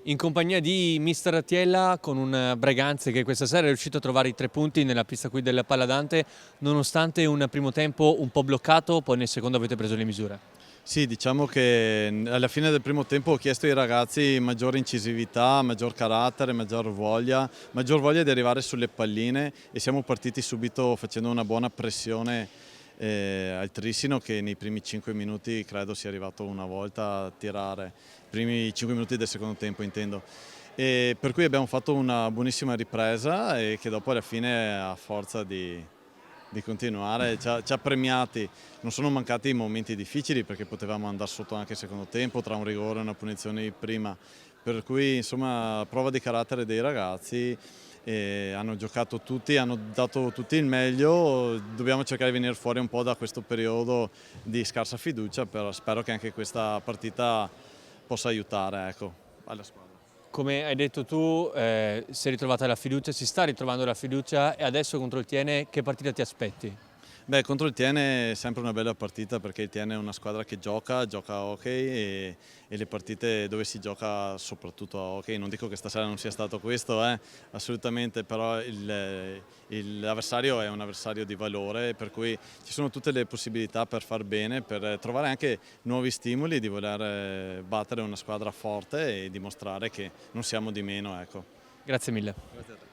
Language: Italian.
In compagnia di mister Attiella con un Breganze che questa sera è riuscito a trovare i 3 punti nella pista qui del Palladante, nonostante un primo tempo un po' bloccato, poi nel secondo avete preso le misure. Sì, diciamo che alla fine del primo tempo ho chiesto ai ragazzi maggiore incisività, maggior carattere, maggior voglia di arrivare sulle palline e siamo partiti subito facendo una buona pressione al Trissino che nei primi 5 minuti credo sia arrivato una volta a tirare, i primi 5 minuti del secondo tempo intendo. E per cui abbiamo fatto una buonissima ripresa e che dopo alla fine a forza di continuare ci ha premiati. Non sono mancati i momenti difficili perché potevamo andare sotto anche il secondo tempo tra un rigore e una punizione di prima, per cui insomma prova di carattere dei ragazzi, hanno giocato tutti, hanno dato tutti il meglio, dobbiamo cercare di venire fuori un po' da questo periodo di scarsa fiducia, però spero che anche questa partita possa aiutare, ecco, alla squadra. Come hai detto tu, si è ritrovata la fiducia, si sta ritrovando la fiducia e adesso contro il Tiene che partita ti aspetti? Beh, contro il Tiene è sempre una bella partita perché il Tiene è una squadra che gioca a hockey e le partite dove si gioca soprattutto a hockey, non dico che stasera non sia stato questo, assolutamente, però l'avversario è un avversario di valore, per cui ci sono tutte le possibilità per far bene, per trovare anche nuovi stimoli di voler battere una squadra forte e dimostrare che non siamo di meno. Ecco. Grazie mille. Grazie a te.